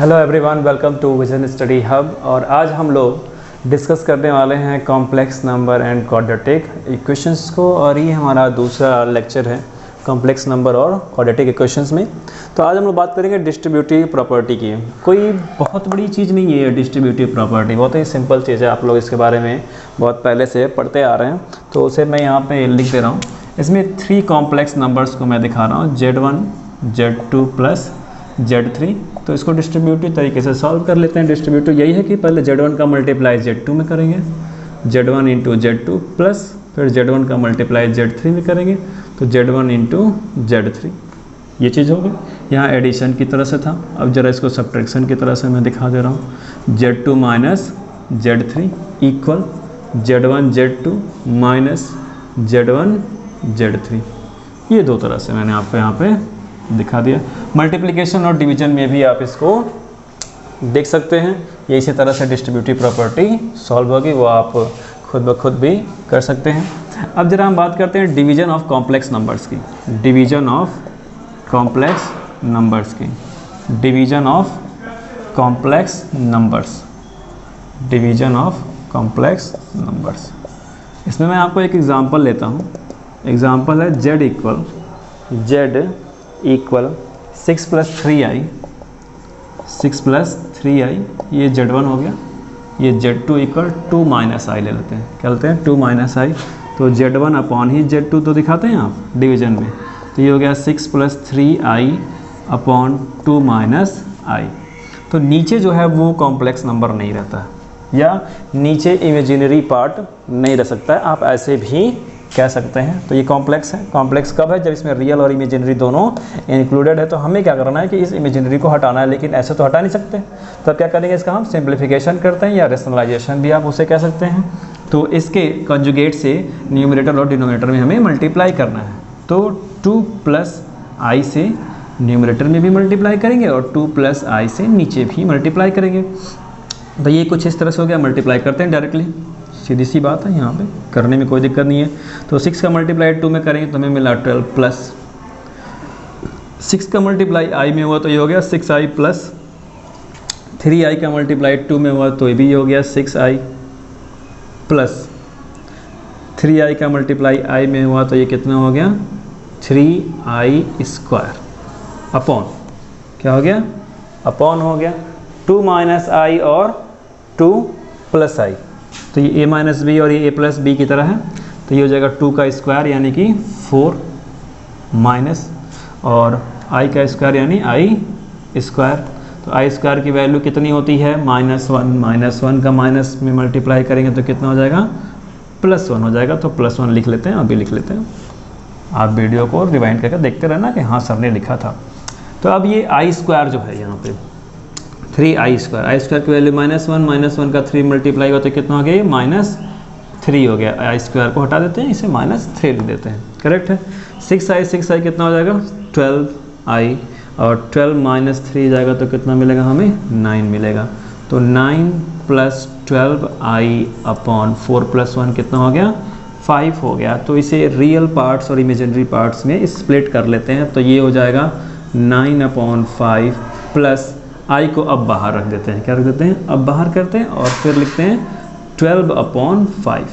Hello everyone, welcome to Vision Study Hub. और आज हम लोग डिस्कस करने वाले हैं complex number and quadratic equations को, और ये हमारा दूसरा लेक्चर है कॉम्प्लेक्स नंबर और क्वाड्रेटिक इक्वेशंस में। तो आज हम लोग बात करेंगे डिस्ट्रीब्यूटिव प्रॉपर्टी की। कोई बहुत बड़ी चीज़ नहीं है डिस्ट्रीब्यूटिव प्रॉपर्टी, बहुत ही सिंपल चीज़ है। आप लोग इसके बारे में बहुत पहले से पढ़ते आ रहे हैं, तो उसे मैं यहाँ पे लिख दे रहा हूँ। इसमें 3 कॉम्प्लेक्स नंबर्स को मैं दिखा रहा हूँ, Z1 Z2 प्लस Z3। तो इसको डिस्ट्रीब्यूटिव तरीके से सॉल्व कर लेते हैं। डिस्ट्रीब्यूटिव यही है कि पहले Z1 का मल्टीप्लाई Z2 में करेंगे, Z1 इंटू Z2 प्लस फिर Z1 का मल्टीप्लाई Z3 में करेंगे, तो Z1 इंटू Z3 ये चीज़ होगी। यहाँ एडिशन की तरह से था, अब जरा इसको सब्ट्रैक्शन की तरह से मैं दिखा दे रहा हूँ। Z2 minus Z3 equal Z1 Z2 minus Z1 Z3। ये दो तरह से मैंने आपको यहाँ पे दिखा दिया। मल्टीप्लिकेशन और डिवीजन में भी आप इसको देख सकते हैं। ये इसी तरह से डिस्ट्रीब्यूटिव प्रॉपर्टी सॉल्व होगी, वो आप खुद ब खुद भी कर सकते हैं। अब जरा हम बात करते हैं डिवीजन ऑफ कॉम्प्लेक्स नंबर्स की। डिवीजन ऑफ कॉम्प्लेक्स नंबर्स की, division of complex numbers, division of complex numbers. इसमें मैं आपको एक एग्जांपल लेता हूँ। एग्जांपल है Z equal 6 plus 3i, 6 plus 3i, ये Z1 हो गया। ये Z2 इक्वल 2 माइनस आई ले लेते हैं, क्या लेते हैं 2 माइनस आई। तो Z1 अपॉन ही Z2 तो दिखाते हैं आप डिवीजन में, तो ये हो गया 6 प्लस 3i अपॉन 2 माइनस आई। तो नीचे जो है वो कॉम्प्लेक्स नंबर नहीं रहता, या नीचे इमेजिनरी पार्ट नहीं रह सकता है, आप ऐसे भी कह सकते हैं। तो ये कॉम्प्लेक्स है। कॉम्प्लेक्स कब है? जब इसमें रियल और इमेजिनरी दोनों इंक्लूडेड है। तो हमें क्या करना है कि इस इमेजिनरी को हटाना है, लेकिन ऐसे तो हटा नहीं सकते। तब क्या करेंगे, इसका हम सिंप्लीफिकेशन करते हैं, या रेशनलाइजेशन भी आप उसे कह सकते हैं। तो इसके कंजुगेट से न्यूमरेटर और डिनोमिनेटर में हमें मल्टीप्लाई करना है। तो 2 प्लस आई से न्यूमरेटर में भी मल्टीप्लाई करेंगे और 2 प्लस आई से नीचे भी मल्टीप्लाई करेंगे। तो ये कुछ इस तरह से हो गया। मल्टीप्लाई करते हैं डायरेक्टली, सीधी सी बात है, यहाँ पे करने में कोई दिक्कत नहीं है। तो 6 का मल्टीप्लाई 2 में करेंगे तो हमें मिला 12 प्लस 6 का मल्टीप्लाई i में हुआ तो ये हो गया 6i प्लस 3i का मल्टीप्लाई 2 में हुआ तो ये भी हो गया 6i प्लस 3i का मल्टीप्लाई i में हुआ तो ये कितना हो गया 3i स्क्वायर अपॉन क्या हो गया, अपॉन हो गया 2 माइनस आई और 2 प्लस आई। तो ये a माइनस बी और ये a प्लस बी की तरह है, तो ये हो जाएगा 2 का स्क्वायर यानी कि 4 माइनस और i का स्क्वायर यानी i स्क्वायर। तो i स्क्वायर की वैल्यू कितनी होती है -1, -1 का माइनस में मल्टीप्लाई करेंगे तो कितना हो जाएगा +1 हो जाएगा। तो +1 लिख लेते हैं, अभी लिख लेते हैं। आप वीडियो को रिवाइंड करके देखते रहना कि हाँ सर ने लिखा था। तो अब ये i स्क्वायर जो है यहाँ पे 3i स्क्वायर, आई स्क्वायर की वैल्यू -1 का 3 मल्टीप्लाई हुआ तो कितना हो गया, -3 हो गया। आई स्क्वायर को हटा देते हैं, इसे -3 लिख देते हैं, करेक्ट है। 6i कितना हो जाएगा 12i, और 12 माइनस 3 जाएगा तो कितना मिलेगा हमें 9 मिलेगा। तो 9 प्लस 12i अपॉन 4 प्लस 1 कितना हो गया 5 हो गया। तो इसे रियल पार्ट्स और इमेजिनरी पार्ट्स में स्प्लिट कर लेते हैं, तो ये हो जाएगा 9/5 प्लस i को अब बाहर रख देते हैं, क्या रख देते हैं अब बाहर करते हैं, और फिर लिखते हैं 12/5।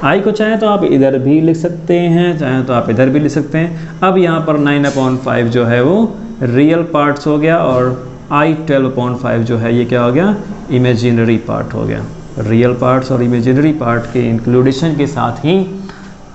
i को चाहे तो आप इधर भी लिख सकते हैं, चाहे तो आप इधर भी लिख सकते हैं। अब यहाँ पर 9/5 जो है वो रियल पार्ट्स हो गया, और i 12/5 जो है ये क्या हो गया इमेजिनरी पार्ट हो गया। रियल पार्ट्स और इमेजिनरी पार्ट के इंक्लूडेशन के साथ ही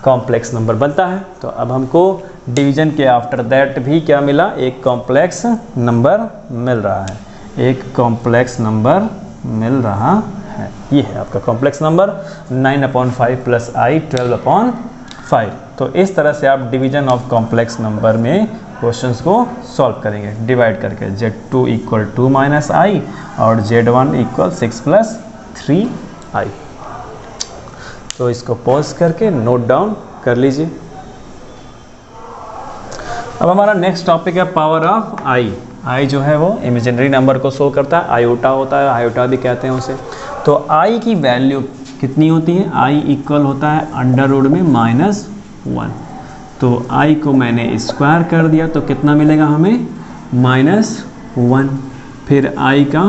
कॉम्प्लेक्स नंबर बनता है। तो अब हमको डिवीजन के आफ्टर दैट भी क्या मिला, एक कॉम्प्लेक्स नंबर मिल रहा है, एक कॉम्प्लेक्स नंबर मिल रहा है। ये है आपका कॉम्प्लेक्स नंबर 9/5 प्लस i 12/5। तो इस तरह से आप डिवीजन ऑफ कॉम्प्लेक्स नंबर में क्वेश्चंस को सॉल्व करेंगे, डिवाइड करके। Z2 इक्वल 2 माइनस आई और Z1 इक्वल 6 प्लस 3i। तो इसको पॉज करके नोट डाउन कर लीजिए। अब हमारा नेक्स्ट टॉपिक है पावर ऑफ i जो है वो इमेजिनरी नंबर को शो करता है, आयोटा होता है, आयोटा भी कहते हैं उसे। तो i की वैल्यू कितनी होती है, i इक्वल होता है अंडर रूट में -1। तो i को मैंने स्क्वायर कर दिया तो कितना मिलेगा हमें -1। फिर आई का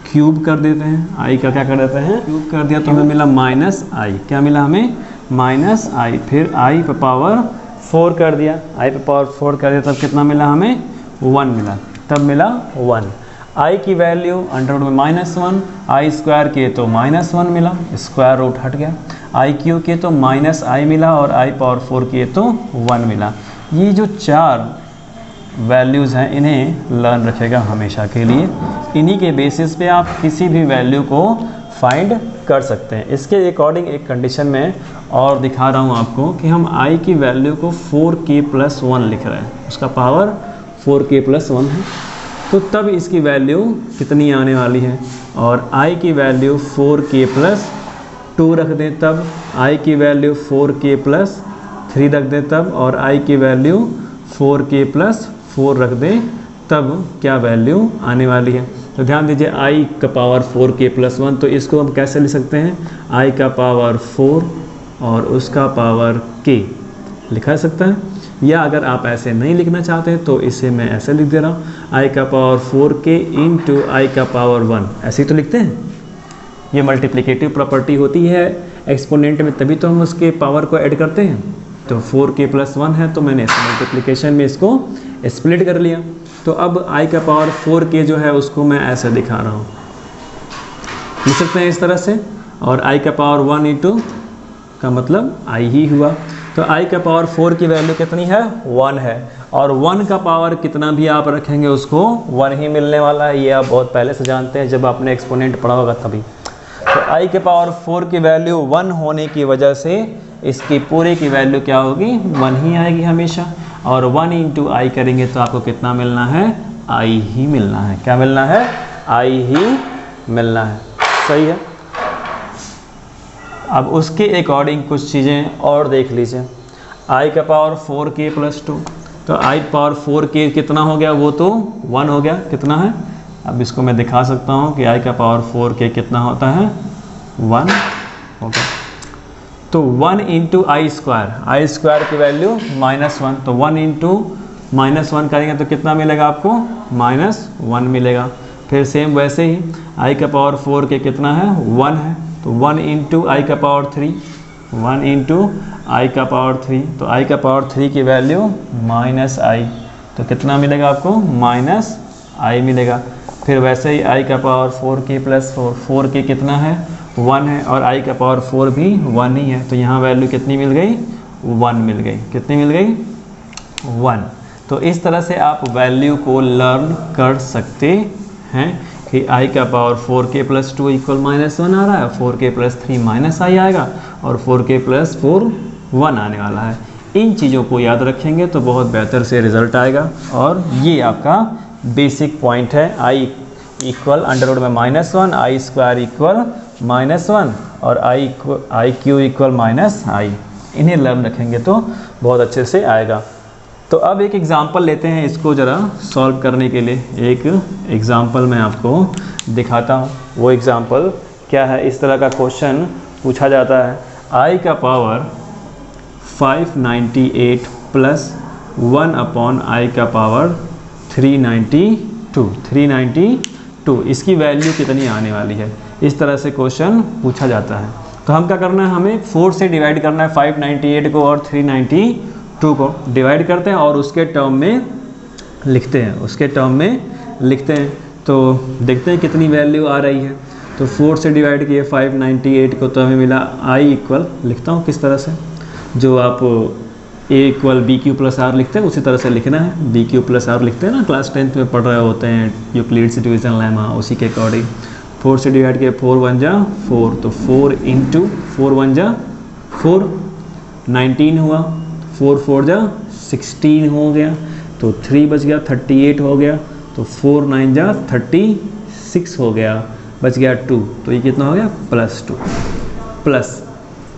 क्यूब कर देते हैं, आई का क्या कर देते हैं, क्यूब कर दिया तो हमें मिला माइनस आई। क्या मिला हमें, माइनस आई। फिर आई पे पावर 4 कर दिया, आई पे पावर 4 कर दिया तब कितना मिला हमें, 1 मिला, तब मिला 1। आई की वैल्यू अंडर रूट में -1, आई स्क्वायर किए तो -1 मिला, स्क्वायर रूट हट गया। आई क्यूब किए तो माइनस आई मिला और आई पावर 4 किए तो 1 मिला। ये जो 4 वैल्यूज़ हैं इन्हें लर्न रखेगा हमेशा के लिए। इन्हीं के बेसिस पे आप किसी भी वैल्यू को फाइंड कर सकते हैं। इसके अकॉर्डिंग एक कंडीशन में और दिखा रहा हूँ आपको कि हम i की वैल्यू को 4k+1 लिख रहे हैं, उसका पावर 4k+1 है, तो तब इसकी वैल्यू कितनी आने वाली है। और i की वैल्यू 4k+2 रख दें तब, i की वैल्यू 4k+3 रख दें तब, और i की वैल्यू 4k+4 रख दें तब क्या वैल्यू आने वाली है। तो ध्यान दीजिए i का पावर 4k+1, तो इसको हम कैसे लिख सकते हैं, i का पावर 4 और उसका पावर k लिखा जा सकता है। या अगर आप ऐसे नहीं लिखना चाहते हैं तो इसे मैं ऐसे लिख दे रहा हूँ, i का पावर 4k इंटू आई का पावर 1, ऐसे ही तो लिखते हैं। ये मल्टीप्लिकेटिव प्रॉपर्टी होती है एक्सपोनेंट में, तभी तो हम उसके पावर को ऐड करते हैं। तो 4k+1 है तो मैंने इस मल्टीप्लिकेशन में इसको स्प्लिट कर लिया। तो अब i का पावर 4k जो है उसको मैं ऐसे दिखा रहा हूँ, लिख सकते हैं इस तरह से, और i का पावर 1 इंटू का मतलब i ही हुआ। तो i का पावर 4 की वैल्यू कितनी है, 1 है, और 1 का पावर कितना भी आप रखेंगे उसको 1 ही मिलने वाला है। ये आप बहुत पहले से जानते हैं, जब आपने एक्सपोनेंट पढ़ा होगा तभी। तो i के पावर 4 की वैल्यू 1 होने की वजह से इसकी पूरे की वैल्यू क्या होगी, 1 ही आएगी हमेशा। और 1 इंटू आई करेंगे तो आपको कितना मिलना है, i ही मिलना है। क्या मिलना है, i ही मिलना है। सही है। अब उसके अकॉर्डिंग कुछ चीज़ें और देख लीजिए। i का पावर 4k+2, तो i पावर 4k कितना हो गया, वो तो 1 हो गया, कितना है। अब इसको मैं दिखा सकता हूँ कि i का पावर 4k कितना होता है, 1 हो गया। तो 1 इंटू आई स्क्वायर की वैल्यू -1, तो 1 इंटू -1 करेंगे तो कितना मिलेगा आपको, -1 मिलेगा। फिर सेम वैसे ही i का पावर 4k कितना है, 1 है, तो 1 इंटू आई का पावर 3, 1 इंटू आई का पावर 3, तो i का पावर 3 की वैल्यू -i, तो कितना मिलेगा आपको, -i मिलेगा। फिर वैसे ही i का पावर 4k+4, 4k कितना है, 1 है, और i का पावर 4 भी 1 ही है, तो यहाँ वैल्यू कितनी मिल गई, 1 मिल गई। कितनी मिल गई, 1। तो इस तरह से आप वैल्यू को लर्न कर सकते हैं कि i का पावर 4k+2 इक्वल -1 आ रहा है, 4k+3 -i आएगा, और 4k+4 1 आने वाला है। इन चीज़ों को याद रखेंगे तो बहुत बेहतर से रिज़ल्ट आएगा। और ये आपका बेसिक पॉइंट है, i इक्वल अंडर रूट में -1, आई स्क्वायर इक्वल -1, और आई क्यू इक्वल -i। इन्हें लर्न रखेंगे तो बहुत अच्छे से आएगा। तो अब एक एग्ज़ाम्पल लेते हैं, इसको ज़रा सॉल्व करने के लिए एक एग्ज़ाम्पल मैं आपको दिखाता हूँ। वो एग्ज़ाम्पल क्या है, इस तरह का क्वेश्चन पूछा जाता है, i का पावर 598 प्लस 1/i का पावर 392, इसकी वैल्यू कितनी आने वाली है। इस तरह से क्वेश्चन पूछा जाता है। तो हम क्या करना है, हमें 4 से डिवाइड करना है, 598 को और 392 को डिवाइड करते हैं और उसके टर्म में लिखते हैं, तो देखते हैं कितनी वैल्यू आ रही है। तो 4 से डिवाइड किए 598 को, तो हमें मिला i इक्वल, लिखता हूँ किस तरह से, जो आप a इक्वल BQ+R लिखते हैं उसी तरह से लिखना है। BQ+R लिखते हैं ना, क्लास 10th में पढ़ रहे होते हैं, यूक्लिड्स डिवीजन लेमा, उसी के अकॉर्डिंग 4 से डिवाइड किए 4 1 जा 4, तो 4 इंटू 4 1 जा 4, 19 हुआ, 4 4 जा 16 हो गया, तो 3 बच गया, 38 हो गया, तो 4 9 जा 36 हो गया, बच गया 2, तो ये कितना हो गया, +2 प्लस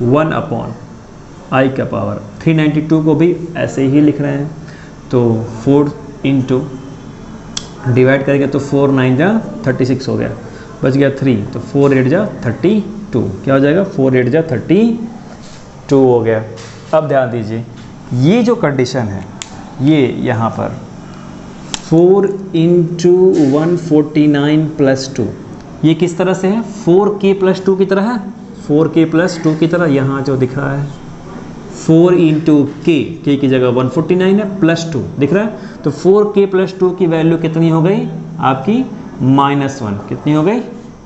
1/i का पावर 392 को भी ऐसे ही लिख रहे हैं। तो 4 इंटू डिवाइड करेंगे तो 4 9 जा 36 हो गया, बच गया 3, तो 4 8 जा 32, क्या हो जाएगा, 4 8 जा 32 हो गया। अब ध्यान दीजिए, ये जो कंडीशन है, ये यहाँ पर 4 इंटू 149 प्लस 2, ये किस तरह से है? 4k प्लस 2 की तरह है, 4k प्लस 2 की तरह। यहाँ जो दिख रहा है 4 इंटू के की जगह 149 है, प्लस 2 दिख रहा है। तो 4k प्लस 2 की वैल्यू कितनी हो गई आपकी? -1। कितनी हो गई?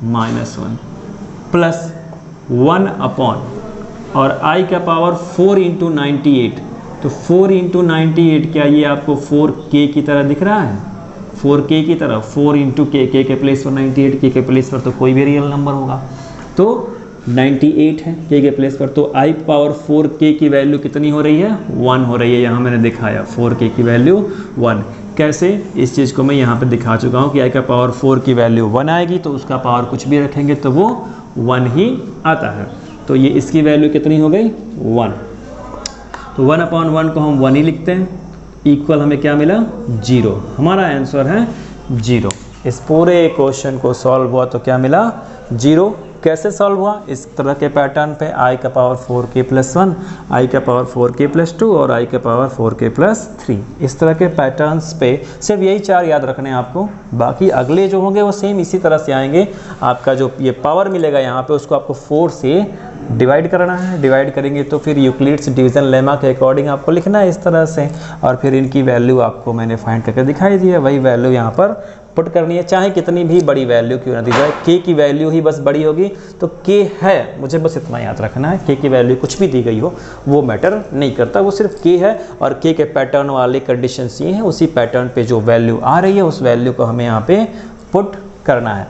-1 प्लस 1 अपॉन और i का पावर 4 इंटू 98। तो 4 इंटू 98 क्या ये आपको 4k की तरह दिख रहा है? 4k की तरह, 4 इंटू के प्लेस पर 98, के प्लेस पर तो कोई भी रियल नंबर होगा, तो 98 है के प्लेस पर। तो i पावर 4k की वैल्यू कितनी हो रही है? 1 हो रही है। यहाँ मैंने दिखाया 4k की वैल्यू 1। कैसे? इस चीज़ को मैं यहाँ पे दिखा चुका हूँ कि i का पावर 4 की वैल्यू 1 आएगी तो उसका पावर कुछ भी रखेंगे तो वो 1 ही आता है। तो ये इसकी वैल्यू कितनी हो गई? 1। तो 1 अपॉन 1 को हम 1 ही लिखते हैं, इक्वल हमें क्या मिला? 0। हमारा आंसर है 0। इस पूरे क्वेश्चन को सॉल्व हुआ तो क्या मिला? 0। कैसे सॉल्व हुआ? इस तरह के पैटर्न पे i का पावर 4k प्लस 1, i का पावर 4k प्लस 2 और i का पावर 4k प्लस 3। इस तरह के पैटर्न्स पे सिर्फ यही 4 याद रखने हैं आपको, बाकी अगले जो होंगे वो सेम इसी तरह से आएंगे। आपका जो ये पावर मिलेगा यहाँ पे उसको आपको 4 से डिवाइड करना है, डिवाइड करेंगे तो फिर यूक्लिड्स डिवीजन लेमा के अकॉर्डिंग आपको लिखना है इस तरह से, और फिर इनकी वैल्यू आपको मैंने फाइंड करके दिखाई दी है, वही वैल्यू यहाँ पर पुट करनी है, चाहे कितनी भी बड़ी वैल्यू क्यों ना दी जाए। k की वैल्यू ही बस बड़ी होगी, तो k है, मुझे बस इतना याद रखना है, k की वैल्यू कुछ भी दी गई हो वो मैटर नहीं करता, वो सिर्फ k है। और k के पैटर्न वाले कंडीशंस ये हैं, उसी पैटर्न पे जो वैल्यू आ रही है उस वैल्यू को हमें यहाँ पे पुट करना है।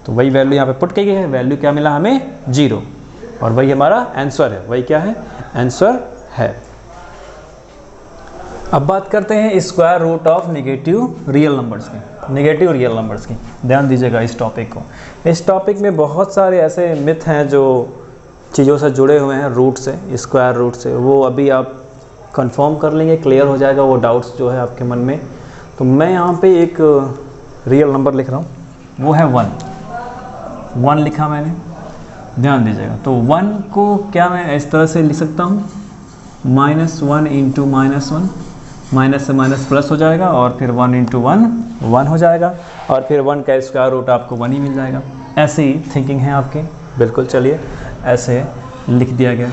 तो वही वैल्यू यहाँ पे पुट की गई है, वैल्यू क्या मिला हमें? 0, और वही हमारा आंसर है। वही क्या है? आंसर है। अब बात करते हैं square root of negative real numbers की, नेगेटिव रियल नंबर्स की। ध्यान दीजिएगा इस टॉपिक को। इस टॉपिक में बहुत सारे ऐसे मिथ हैं जो चीज़ों से जुड़े हुए हैं, रूट से, स्क्वायर रूट से, वो अभी आप कंफर्म कर लेंगे, क्लियर हो जाएगा वो डाउट्स जो है आपके मन में। तो मैं यहाँ पे एक रियल नंबर लिख रहा हूँ, वो है 1 लिखा मैंने, ध्यान दीजिएगा। तो 1 को क्या मैं इस तरह से लिख सकता हूँ? -1 इंटू -1, माइनस से माइनस प्लस हो जाएगा, और फिर 1 इंटू 1 1 हो जाएगा, और फिर 1 का स्क्वायर रूट आपको 1 ही मिल जाएगा। ऐसे ही थिंकिंग है आपकी, बिल्कुल। चलिए ऐसे लिख दिया गया।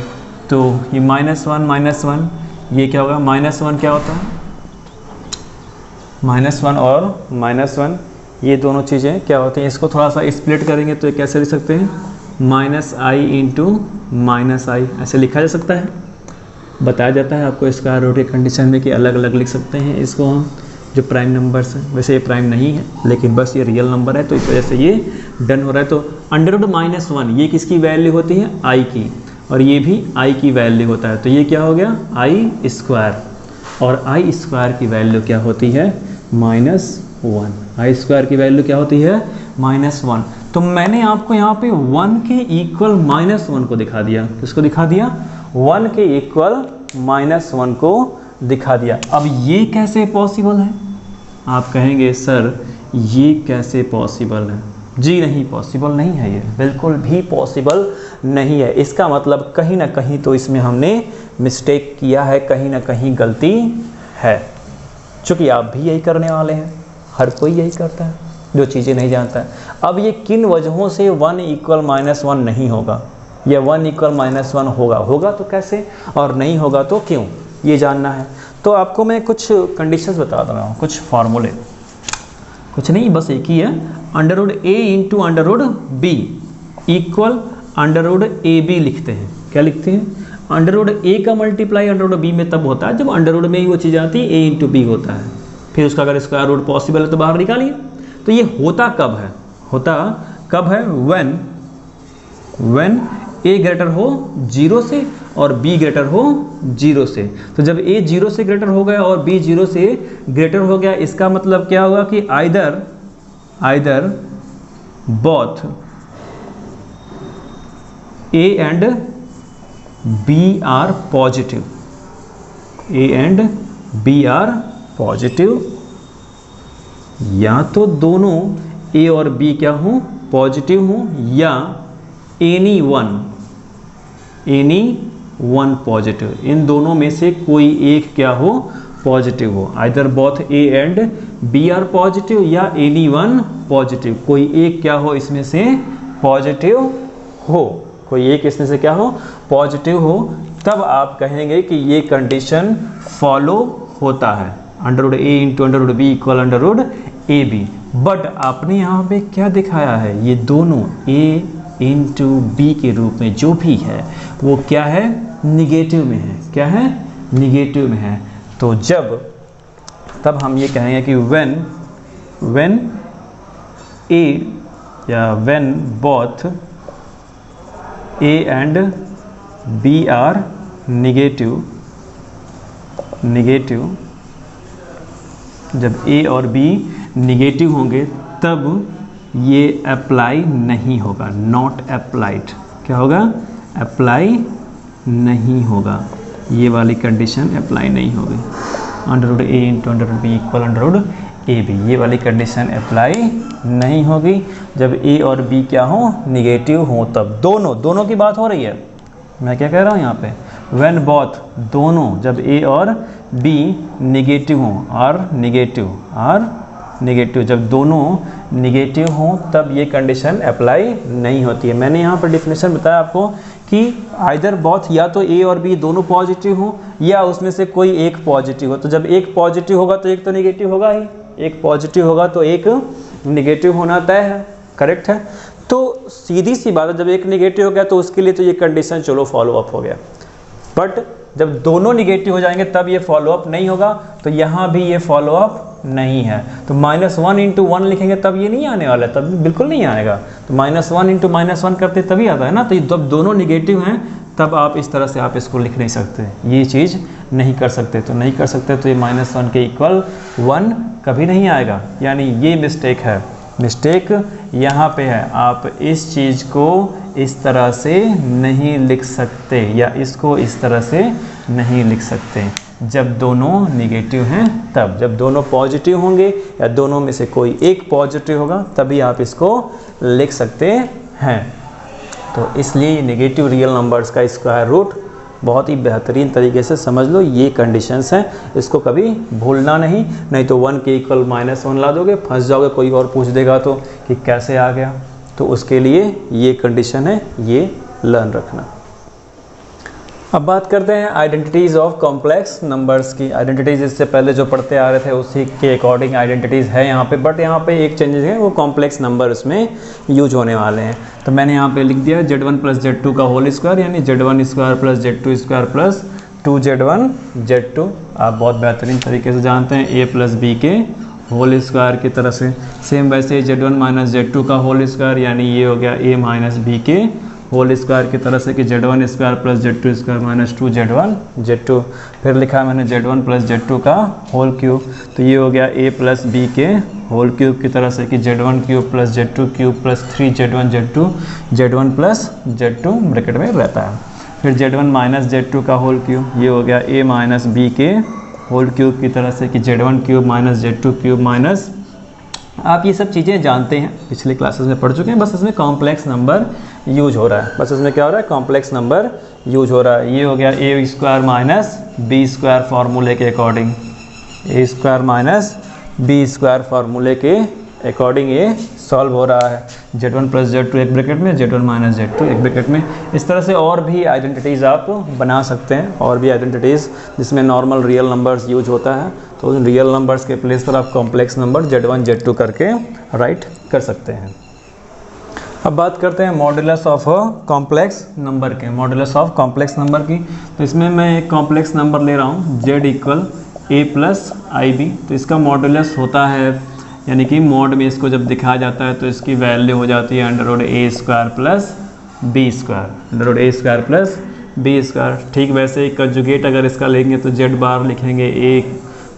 तो ये -1 ये क्या होगा? -1 क्या होता है? -1 और -1 ये दोनों चीज़ें क्या होती हैं? इसको थोड़ा सा स्प्लिट करेंगे तो कैसे लिख सकते हैं? -i इंटू -i, ऐसे लिखा जा सकता है। बताया जाता है आपको स्क्वायर रूट के कंडीशन में कि अलग अलग लिख सकते हैं इसको हम, जो प्राइम नंबर्स हैं। वैसे ये प्राइम नहीं है, लेकिन बस ये रियल नंबर है तो इस वजह से ये डन हो रहा है। तो √-1 ये किसकी वैल्यू होती है? i की, और ये भी i की वैल्यू होता है। तो ये क्या हो गया? i स्क्वायर, और i स्क्वायर की वैल्यू क्या होती है? -1। i स्क्वायर की वैल्यू क्या होती है? -1। तो मैंने आपको यहाँ पे 1 के इक्वल -1 को दिखा दिया। किसको दिखा दिया? 1 के इक्वल -1 को दिखा दिया। अब ये कैसे पॉसिबल है? आप कहेंगे सर ये कैसे पॉसिबल है? जी नहीं, पॉसिबल नहीं है, ये बिल्कुल भी पॉसिबल नहीं है। इसका मतलब कहीं ना कहीं तो इसमें हमने मिस्टेक किया है, कहीं ना कहीं गलती है। चूँकि आप भी यही करने वाले हैं, हर कोई यही करता है जो चीज़ें नहीं जानता है। अब ये किन वजहों से 1 इक्वल -1 नहीं होगा, या 1 इक्वल -1 होगा तो कैसे, और नहीं होगा तो क्यों, ये जानना है। तो आपको मैं कुछ कंडीशंस बता रहा हूँ, कुछ फार्मूले, कुछ नहीं बस एक ही है। √a into √b equal √ab लिखते हैं। क्या लिखते हैं? √a का मल्टीप्लाई √b में तब होता है जब √, में ही वो चीज़ आती है a इंटू b होता है, फिर उसका अगर स्क्वायर रूट पॉसिबल है तो बाहर निकालिए। तो ये होता कब है? होता कब है? when a ग्रेटर हो 0 से और b ग्रेटर हो 0 से। तो जब a 0 से ग्रेटर हो गया और b 0 से ग्रेटर हो गया, इसका मतलब क्या होगा कि either both a and b are positive, a and b are positive, या तो दोनों a और b क्या हों? पॉजिटिव हों, या एनी वन पॉजिटिव, इन दोनों में से कोई एक क्या हो? पॉजिटिव हो, either both A and B are positive या एनी वन पॉजिटिव, कोई एक क्या हो इसमें से पॉजिटिव हो, कोई एक इसमें से क्या हो पॉजिटिव हो, तब आप कहेंगे कि ये कंडीशन फॉलो होता है, under root A into under root B equal under root A B. But आपने यहाँ पे क्या दिखाया है, ये दोनों ए इंटू बी के रूप में जो भी है वो क्या है निगेटिव में है, क्या है निगेटिव में है। तो तब हम ये कहेंगे कि व्हेन ए या when both A and B are negative, जब ए और बी निगेटिव होंगे तब ये अप्लाई नहीं होगा, नॉट अप्लाइड, क्या होगा अप्लाई नहीं होगा, ये वाली कंडीशन अप्लाई नहीं होगी, under root A into under root B equal under root A B, ये वाली कंडीशन अप्लाई नहीं होगी जब ए और बी क्या हो निगेटिव हो। तब दोनों की बात हो रही है, मैं क्या कह रहा हूँ यहाँ पे, व्हेन बोथ दोनों, जब ए और बी निगेटिव हों, आर निगेटिव, जब दोनों निगेटिव हों तब ये कंडीशन अप्लाई नहीं होती है। मैंने यहाँ पर डिफिनेशन बताया आपको कि आइदर बोथ, या तो ए और बी दोनों पॉजिटिव हो या उसमें से कोई एक पॉजिटिव हो। तो जब एक पॉजिटिव होगा तो एक तो निगेटिव होगा ही, एक पॉजिटिव होगा तो एक निगेटिव होना तय है, करेक्ट है। तो सीधी सी बात है, जब एक निगेटिव हो गया तो उसके लिए तो ये कंडीशन चलो फॉलो अप हो गया, बट जब दोनों निगेटिव हो जाएंगे तब ये फॉलो अप नहीं होगा। तो यहाँ भी ये फॉलो अप नहीं है, तो -1 इंटू 1 लिखेंगे तब ये नहीं आने वाला है, तब बिल्कुल नहीं आएगा। तो -1 इंटू -1 करते तभी आता है ना। तो जब दोनों निगेटिव हैं तब आप इस तरह से आप इसको लिख नहीं सकते, ये चीज़ नहीं कर सकते। तो नहीं कर सकते तो ये -1 के इक्वल 1 कभी नहीं आएगा, यानी ये मिस्टेक है, मिस्टेक यहाँ पे है। आप इस चीज़ को इस तरह से नहीं लिख सकते या इसको इस तरह से नहीं लिख सकते जब दोनों निगेटिव हैं तब। जब दोनों पॉजिटिव होंगे या दोनों में से कोई एक पॉजिटिव होगा तभी आप इसको लिख सकते हैं। तो इसलिए नेगेटिव रियल नंबर्स का स्क्वायर रूट बहुत ही बेहतरीन तरीके से समझ लो, ये कंडीशंस हैं, इसको कभी भूलना नहीं तो 1 के इक्वल -1 ला दोगे, फंस जाओगे, कोई और पूछ देगा तो कि कैसे आ गया। तो उसके लिए ये कंडीशन है, ये लर्न रखना। अब बात करते हैं आइडेंटिटीज़ ऑफ कॉम्प्लेक्स नंबर्स की। आइडेंटिटीज़ इससे पहले जो पढ़ते आ रहे थे उसी के अकॉर्डिंग आइडेंटिटीज़ है यहाँ पे, बट यहाँ पे एक चेंजेस है, वो कॉम्प्लेक्स नंबर उसमें यूज होने वाले हैं। तो मैंने यहाँ पे लिख दिया Z1 + Z2 का होल स्क्वायर, यानी Z1² + Z2² + 2Z1 Z2। आप बहुत बेहतरीन तरीके से जानते हैं A + B के होल स्क्वायर की तरह से। सेम वैसे Z1 - Z2 का होल स्क्वायर, यानी ये हो गया A - B के होल स्क्वायर की तरह से कि Z1² + Z2² - 2Z1 Z2। फिर लिखा है मैंने Z1 + Z2 का होल क्यूब, तो ये हो गया A + B के होल क्यूब की तरह से कि Z1³ + Z2³ + 3Z1 Z2, Z1 + Z2 bracket में रहता है। फिर Z1 - Z2 का होल क्यूब, ये हो गया A - B के होल क्यूब की तरह से कि Z1³ - Z2³ आप ये सब चीज़ें जानते हैं, पिछले क्लासेस में पढ़ चुके हैं। बस इसमें कॉम्प्लेक्स नंबर यूज हो रहा है, बस इसमें क्या हो रहा है, कॉम्प्लेक्स नंबर यूज हो रहा है। ये हो गया A² - B² फार्मूले के अकॉर्डिंग, A² - B² फार्मूले के अकॉर्डिंग ये सॉल्व हो रहा है। Z1 + Z2 एक ब्रैकेट में, Z1 - Z2 एक ब्रैकेट में। इस तरह से और भी आइडेंटिटीज़ आप बना सकते हैं, और भी आइडेंटिटीज़ जिसमें नॉर्मल रियल नंबर्स यूज होता है, तो उन रियल नंबर्स के प्लेस पर आप कॉम्प्लेक्स नंबर Z1 Z2 करके राइट कर सकते हैं। अब बात करते हैं मॉडुलस ऑफ कॉम्प्लेक्स नंबर के, मॉडुलस ऑफ कॉम्प्लेक्स नंबर की। तो इसमें मैं एक कॉम्प्लेक्स नंबर ले रहा हूँ Z = A + IB। तो इसका मॉडुलस होता है, यानी कि मॉड में इसको जब दिखाया जाता है तो इसकी वैल्यू हो जाती है √A² + B², √A² + B²। ठीक वैसे ही कंजुगेट अगर इसका लेंगे तो Z बार लिखेंगे, A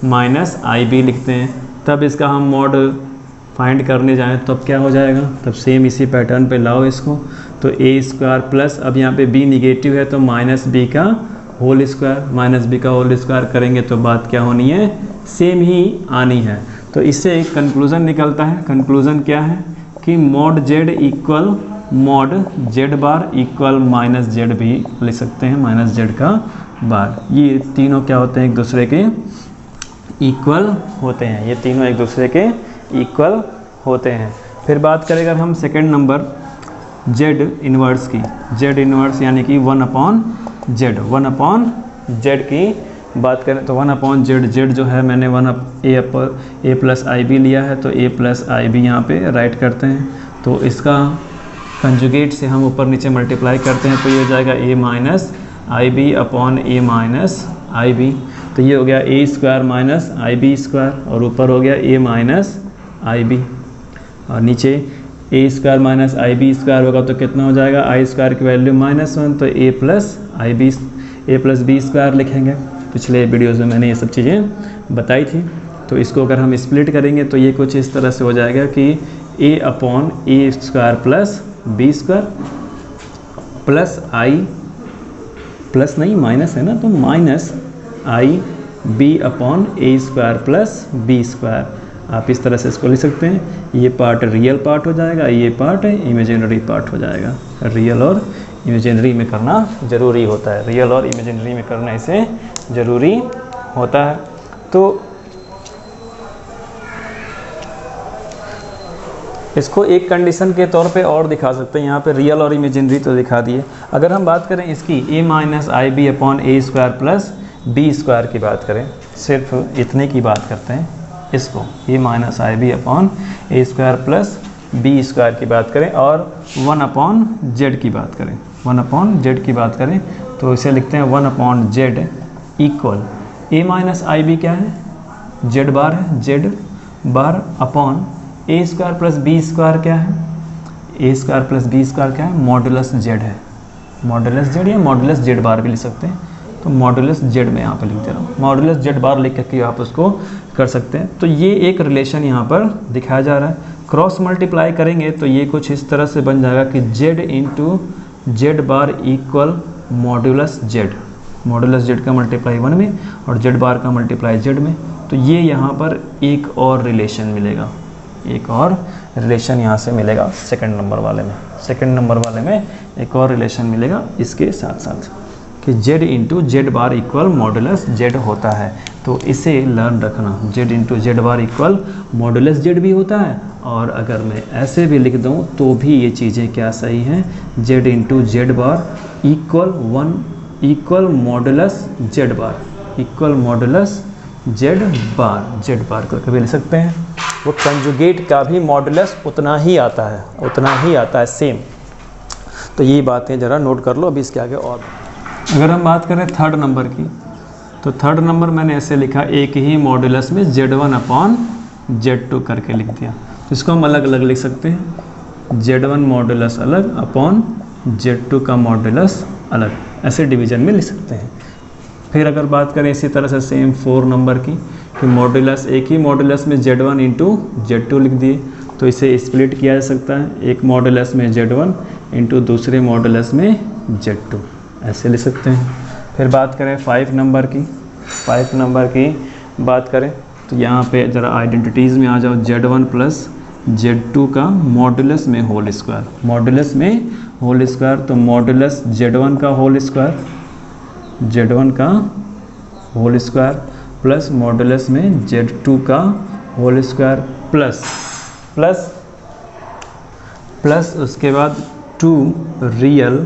- IB लिखते हैं। तब इसका हम मॉड फाइंड करने जाएं तब क्या हो जाएगा, तब सेम इसी पैटर्न पे लाओ इसको। तो A² प्लस, अब यहाँ पे B निगेटिव है तो -B का होल स्क्वायर, -B का होल स्क्वायर करेंगे तो बात क्या होनी है, सेम ही आनी है। तो इससे एक कंक्लूज़न निकलता है। कंक्लूज़न क्या है कि mod Z equal mod Z बार इक्वल -Z भी लिख सकते हैं, -Z का बार। ये तीनों क्या होते हैं, एक दूसरे के इक्वल होते हैं, ये तीनों एक दूसरे के इक्वल होते हैं। फिर बात करें अगर हम सेकंड नंबर जेड इन्वर्स की, जेड इन्वर्स यानी कि 1/z, 1/z की बात करें तो 1/z, जेड जो है मैंने a प्लस आई बी लिया है, तो a प्लस आई बी यहाँ पर राइट करते हैं। तो इसका कंजुगेट से हम ऊपर नीचे मल्टीप्लाई करते हैं, तो ये हो जाएगा a minus i B upon a minus i B. तो ये हो गया a square minus i B square, और ऊपर हो गया a माइनस आई बी, और नीचे a square minus i B square होगा तो कितना हो जाएगा, आई स्क्वायर की वैल्यू -1, तो a प्लस बी स्क्वायर लिखेंगे। पिछले वीडियोज़ में मैंने ये सब चीज़ें बताई थी। तो इसको अगर हम स्प्लिट करेंगे तो ये कुछ इस तरह से हो जाएगा कि a upon A square plus B square plus i, plus नहीं माइनस है ना, तो minus i B upon A square plus B square. आप इस तरह से इसको लिख सकते हैं। ये पार्ट रियल पार्ट हो जाएगा, ये पार्ट इमेजिनरी पार्ट हो जाएगा। रियल और इमेजिनरी में करना ज़रूरी होता है, रियल और इमेजिनरी में करना इसे ज़रूरी होता है। तो इसको एक कंडीशन के तौर पे और दिखा सकते हैं, यहाँ पे रियल और इमेजिनरी तो दिखा दिए। अगर हम बात करें इसकी a minus i B upon A square plus B square की बात करें, सिर्फ इतने की बात करते हैं, इसको a minus i B upon A square plus B square की बात करें, और 1/z की बात करें, 1/z की बात करें तो इसे लिखते हैं 1/z equal a minus i B क्या है, z बार है, z bar upon A square plus B square क्या है, A square plus B square क्या है, मॉडुलस जेड है, मॉडुलस जेड या मॉडुलस जेड बार भी लिख सकते हैं। तो मॉडुलस जेड में यहाँ पर लिख दे रहा हूँ, मॉडुलस जेड बार लिख करके आप उसको कर सकते हैं। तो ये एक रिलेशन यहाँ पर दिखाया जा रहा है। क्रॉस मल्टीप्लाई करेंगे तो ये कुछ इस तरह से बन जाएगा कि Z into Z bar equal modulus Z, modulus Z का मल्टीप्लाई 1 में और जेड बार का मल्टीप्लाई जेड में। तो ये यहाँ पर एक और रिलेशन मिलेगा, एक और रिलेशन यहाँ से मिलेगा सेकंड नंबर वाले में, सेकंड नंबर वाले में एक और रिलेशन मिलेगा इसके साथ साथ कि z into Z bar equal modulus Z होता है। तो इसे लर्न रखना, z into Z bar equal modulus Z भी होता है, और अगर मैं ऐसे भी लिख दूँ तो भी ये चीज़ें क्या सही हैं, z into Z bar equal modulus Z bar, equal modulus Z बार करके भी लिख सकते हैं। वो कंजुगेट का भी मॉडुलस उतना ही आता है, उतना ही आता है सेम। तो ये बातें ज़रा नोट कर लो अभी इसके आगे। और अगर हम बात करें थर्ड नंबर की, तो थर्ड नंबर मैंने ऐसे लिखा, एक ही मॉडुलस में z1 अपॉन z2 करके लिख दिया। तो इसको हम अलग अलग लिख सकते हैं, z1 मॉडुलस अलग अपॉन z2 का मॉडुलस अलग, ऐसे डिवीज़न में लिख सकते हैं। फिर अगर बात करें इसी तरह से सेम 4 नंबर की, कि मॉडुलस एक ही मॉडुलस में z1 इंटू z2 लिख दिए, तो इसे स्प्लिट किया जा सकता है, एक मॉडुलस में z1 इंटू दूसरे मॉडुलस में z2, ऐसे लिख सकते हैं। फिर बात करें 5 नंबर की, 5 नंबर की बात करें तो यहाँ पे ज़रा आइडेंटिटीज़ में आ जाओ, z1 प्लस z2 का मॉडुलस में होल स्क्वायर, मॉडुलस में होल स्क्वायर, तो मॉडुलस z1 का होल स्क्वायर, z1 का होल स्क्वायर प्लस मॉडुलस में z2 का whole square plus plus plus उसके बाद 2 रियल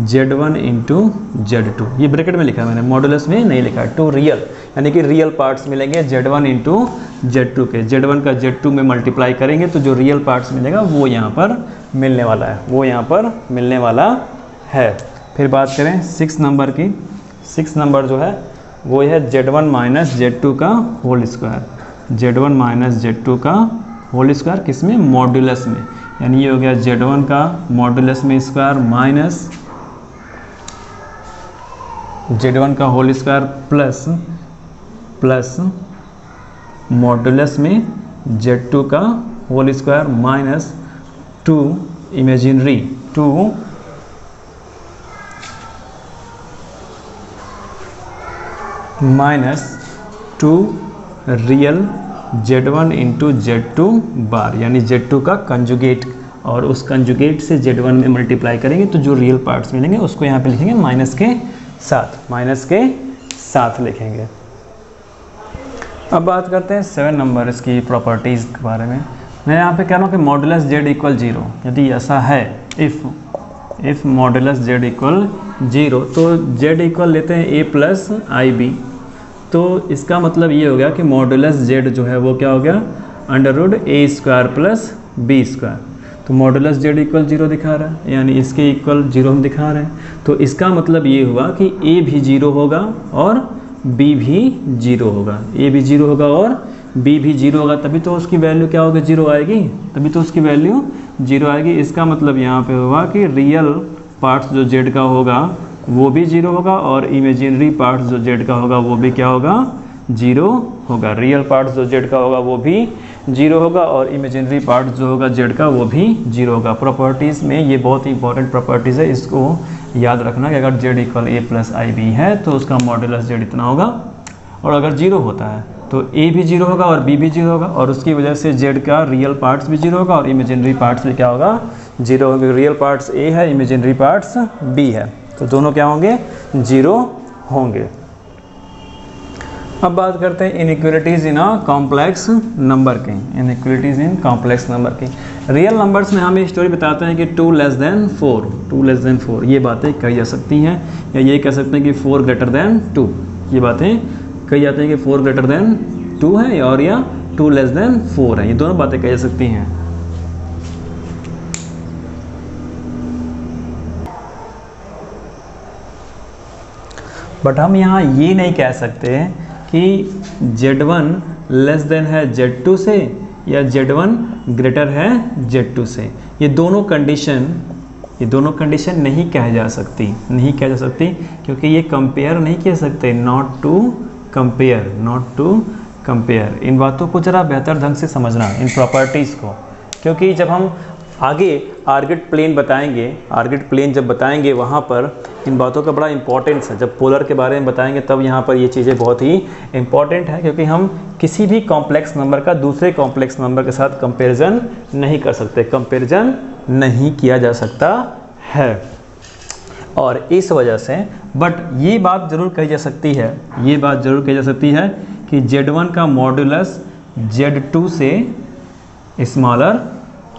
z1 इंटू z2, ये ब्रैकेट में लिखा है मैंने, मॉडुलस में नहीं लिखा है। 2 रियल यानी कि रियल पार्ट्स मिलेंगे z1 इंटू z2 के, z1 का z2 में मल्टीप्लाई करेंगे तो जो रियल पार्ट्स मिलेगा वो यहाँ पर मिलने वाला है, वो यहाँ पर मिलने वाला है। फिर बात करें 6 नंबर की, 6 नंबर जो है वो है z1 माइनस z2 का whole square, z1 minus z2 का होल स्क्वायर किसमें, मॉडुलस में, यानी ये हो गया z1 का मॉडुलस में स्क्वायर माइनस z1 का whole square plus plus modulus में z2 का whole square minus 2 imaginary 2 minus 2 real z1 into z2 bar, यानी z2 का कंजुगेट, और उस कंजुगेट से z1 में मल्टीप्लाई करेंगे तो जो रियल पार्ट्स मिलेंगे उसको यहाँ पे लिखेंगे माइनस के साथ, माइनस के साथ लिखेंगे। अब बात करते हैं 7 नंबर इसकी प्रॉपर्टीज़ के बारे में। मैं यहाँ पे कह रहा हूँ कि मॉडुलस z इक्वल 0, यदि ऐसा है इफ़ मॉडुलस z इक्वल 0 तो z इक्वल लेते हैं a प्लस आई बी। तो इसका मतलब ये हो गया कि मॉडुलस z जो है वो क्या हो गया, √a² प्लस b²। तो मॉडुलस z इक्वल 0 दिखा रहा है, यानी इसके इक्वल 0 हम दिखा रहे हैं। तो इसका मतलब ये हुआ कि a भी 0 होगा और b भी 0 होगा, a भी 0 होगा और b भी 0 होगा, तभी तो उसकी वैल्यू क्या होगी, 0 आएगी, तभी तो उसकी वैल्यू 0 आएगी। इसका मतलब यहाँ पे हुआ कि रियल पार्ट्स जो z का होगा वो भी 0 होगा और इमेजिनरी पार्ट्स जो z का होगा वो भी क्या होगा, 0 होगा। रियल पार्ट्स जो z का होगा वो भी 0 होगा और इमेजिनरी पार्ट जो होगा z का वो भी 0 होगा। प्रॉपर्टीज़ में ये बहुत ही इंपॉर्टेंट प्रॉपर्टीज़ है, इसको याद रखना कि अगर z equal a plus i B है तो उसका मॉडुलस z इतना होगा, और अगर 0 होता है तो a भी 0 होगा और b भी 0 होगा, और उसकी वजह से z का रियल पार्ट्स भी 0 होगा और इमेजिनरी पार्ट्स भी क्या होगा, 0 होगा। रियल पार्ट्स a है, इमेजिनरी पार्ट्स b है, तो दोनों क्या होंगे, 0 होंगे। अब बात करते हैं inequalities in a complex number की, इनइक्वालिटीज़ इन कॉम्प्लेक्स नंबर की। रियल नंबर्स में हम ये स्टोरी बताते हैं कि 2 लेस देन 4, ये बातें कही जा सकती हैं, या ये कह सकते हैं कि 4 ग्रेटर देन 2, ये बातें कही जाती हैं कि 4 ग्रेटर देन 2 है और या 2 लेस देन 4 है, ये दोनों बातें कही जा सकती हैं। बट हम यहाँ ये नहीं कह सकते कि Z1 लेस देन है Z2 से या Z1 ग्रेटर है Z2 से। ये दोनों कंडीशन नहीं कह जा सकती, क्योंकि ये कंपेयर नहीं कह सकते, नॉट टू कंपेयर। इन बातों को ज़रा बेहतर ढंग से समझना, इन प्रॉपर्टीज़ को, क्योंकि जब हम आगे आर्गेट प्लेन जब बताएंगे वहाँ पर इन बातों का बड़ा इंपॉर्टेंस है। जब पोलर के बारे में बताएंगे तब यहाँ पर ये चीज़ें बहुत ही इंपॉर्टेंट है, क्योंकि हम किसी भी कॉम्प्लेक्स नंबर का दूसरे कॉम्प्लेक्स नंबर के साथ कंपैरिजन नहीं कर सकते, कंपैरिजन नहीं किया जा सकता है। और इस वजह से बट ये बात ज़रूर कही जा सकती है, कि Z1 का मॉडुलस Z2 से स्मॉलर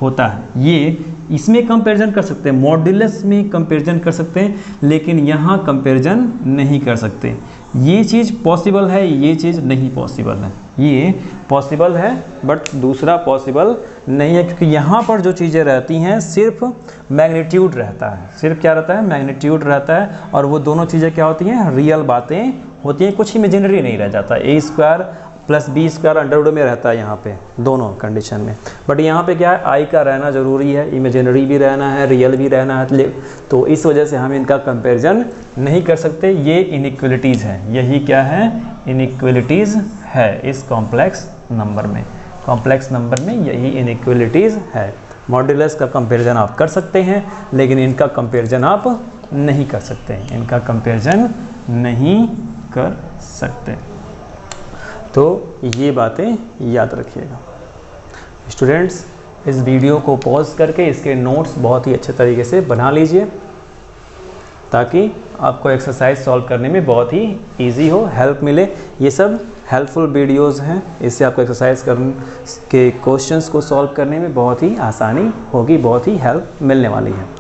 होता है। ये इसमें कंपैरिजन कर सकते हैं, मॉडुलस में कंपैरिजन कर सकते हैं, लेकिन यहाँ कंपैरिजन नहीं कर सकते। ये चीज़ पॉसिबल है, ये चीज़ नहीं पॉसिबल है। ये पॉसिबल है बट दूसरा पॉसिबल नहीं है, क्योंकि यहाँ पर जो चीज़ें रहती हैं सिर्फ मैग्नीट्यूड रहता है, सिर्फ क्या रहता है, मैग्नीट्यूड रहता है, और वो दोनों चीज़ें क्या होती हैं, रियल बातें होती हैं, कुछ इमेजिनरी नहीं रह जाता। a² प्लस b² अंडरवुड में रहता है यहाँ पे दोनों कंडीशन में। बट यहाँ पे क्या है, i का रहना ज़रूरी है, इमेजिनरी भी रहना है, रियल भी रहना है, तो इस वजह से हम इनका कंपैरिजन नहीं कर सकते। ये इनइक्वालिटीज़ है, यही क्या है, इनइक्वालिटीज़ है इस कॉम्प्लेक्स नंबर में। कॉम्प्लेक्स नंबर में यही इनइक्वालिटीज़ है। मॉडुलस का कंपैरिजन आप कर सकते हैं, लेकिन इनका कंपैरिजन आप नहीं कर सकते, इनका कंपैरिजन नहीं कर सकते। तो ये बातें याद रखिएगा स्टूडेंट्स। इस वीडियो को पॉज करके इसके नोट्स बहुत ही अच्छे तरीके से बना लीजिए, ताकि आपको एक्सरसाइज सॉल्व करने में बहुत ही इजी हो, हेल्प मिले। ये सब हेल्पफुल वीडियोस हैं, इससे आपको एक्सरसाइज करने के क्वेश्चंस को सॉल्व करने में बहुत ही आसानी होगी, बहुत ही हेल्प मिलने वाली है।